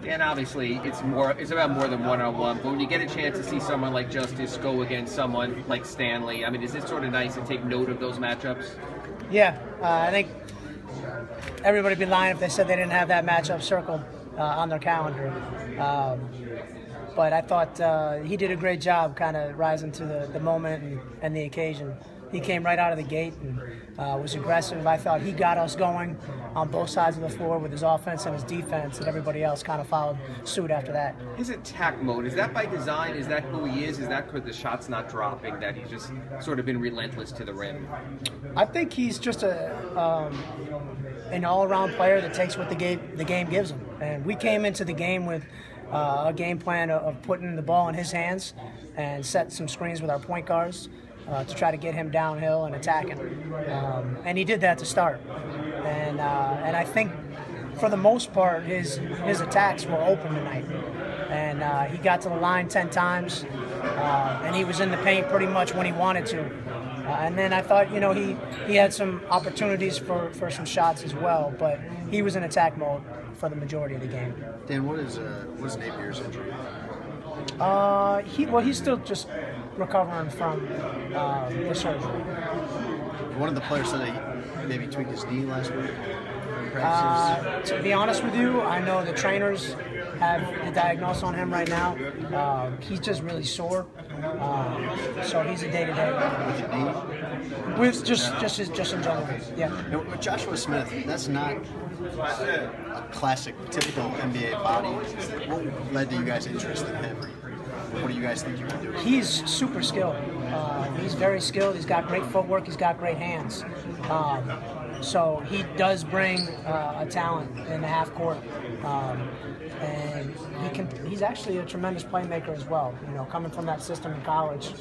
And obviously, it's about more than one-on-one. But when you get a chance to see someone like Justise go against someone like Stanley, I mean, is it sort of nice to take note of those matchups? Yeah, I think everybody would be lying if they said they didn't have that matchup circled on their calendar. But I thought he did a great job kind of rising to the moment and the occasion. He came right out of the gate and was aggressive. I thought he got us going on both sides of the floor with his offense and his defense, and everybody else kind of followed suit after that. His attack mode, is that by design? Is that who he is? Is that because the shot's not dropping, that he's just sort of been relentless to the rim? I think he's just an all-around player that takes what the game gives him. And we came into the game with a game plan of putting the ball in his hands and set some screens with our point guards to try to get him downhill and attacking. And he did that to start. And I think for the most part, his attacks were open tonight. And he got to the line 10 times, and he was in the paint pretty much when he wanted to. And then I thought, he had some opportunities for some shots as well, but he was in attack mode for the majority of the game. Dan, what is Napier's injury? He's still just recovering from the surgery. One of the players said he maybe tweaked his knee last week in practices. To be honest with you, I know the trainers have the diagnosis on him right now. He's just really sore, so he's a day-to-day. With the knee? With just in general, yeah. Now, with Joshua Smith, that's not a classic, typical NBA body. What led to you guys' interest in him? What do you guys think you can do? He's super skilled. He's very skilled. He's got great footwork. He's got great hands. So he does bring a talent in the half court. And he's actually a tremendous playmaker as well. Coming from that system in college,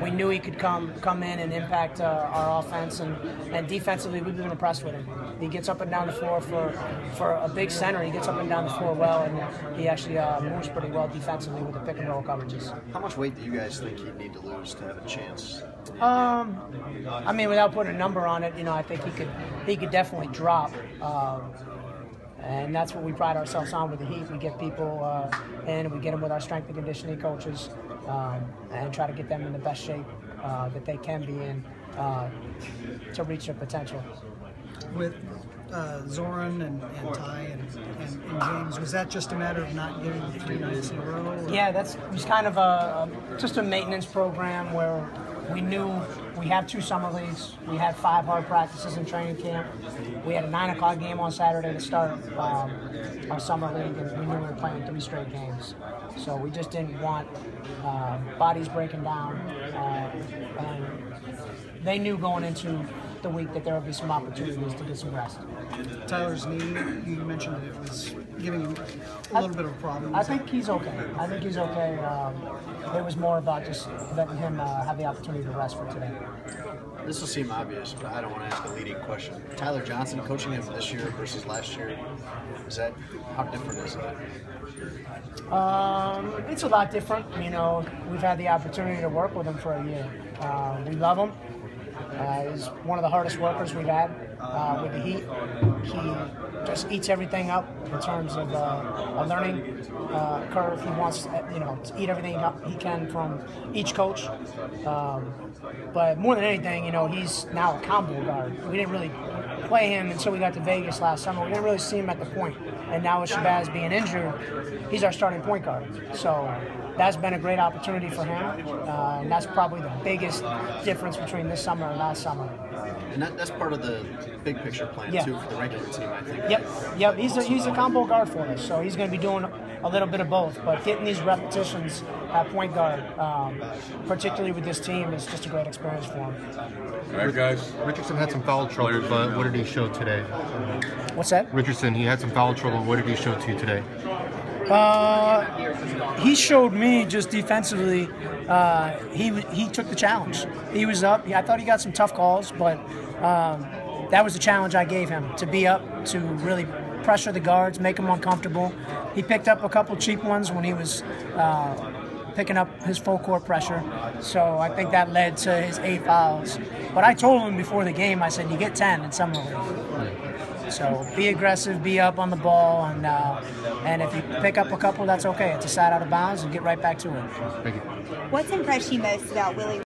we knew he could come in and impact our offense, and defensively we've been impressed with him. He gets up and down the floor for a big center. He gets up and down the floor well, and he actually moves pretty well defensively with the pick and roll coverages. How much weight do you guys think he'd need to lose to have a chance? I mean, without putting a number on it, I think he could definitely drop. And that's what we pride ourselves on with the Heat. We get people in, we get them with our strength and conditioning coaches, and try to get them in the best shape that they can be in to reach their potential. With Zoran and Ty and James, was that just a matter of not giving them 3 nights in a row? Or? Yeah, it was kind of just a maintenance program where we knew we had 2 summer leagues. We had 5 hard practices in training camp. We had a 9 o'clock game on Saturday to start our summer league, and we knew we were playing 3 straight games. So we just didn't want bodies breaking down. And they knew going into the week that there would be some opportunities to get some rest. Tyler's knee, you mentioned that it was giving him a little bit of a problem. I think he's okay. It was more about just letting him have the opportunity to rest for today. This will seem obvious, but I don't want to ask a leading question. Tyler Johnson coaching him this year versus last year, how different is that? It's a lot different. We've had the opportunity to work with him for a year. We love him. He's one of the hardest workers we've had with the Heat. He just eats everything up in terms of a learning curve. He wants to eat everything he can from each coach. But more than anything, he's now a combo guard. We didn't really play him until we got to Vegas last summer. We didn't really see him at the point. And now with Shabazz being injured, he's our starting point guard. So that's been a great opportunity for him. And that's probably the biggest difference between this summer and last summer. And that's part of the big picture plan, too, for the regular team, I think. Yep. He's a combo guard for us, so he's going to be doing a little bit of both. But getting these repetitions at point guard, particularly with this team, is just a great experience for him. All right, guys. Richardson had some foul trouble, but what did he show today? What's that? Richardson, he had some foul trouble. What did he show to you today? He showed me just defensively. He took the challenge. He was up. I thought he got some tough calls, but that was the challenge I gave him, to be up, to really pressure the guards, make them uncomfortable. He picked up a couple cheap ones when he was picking up his full court pressure. So I think that led to his 8 fouls. But I told him before the game, I said, you get 10 in summer league. So be aggressive, be up on the ball, and if you pick up a couple, that's okay. It's a side out of bounds and get right back to it. Thank you. What's impressed you most about Willie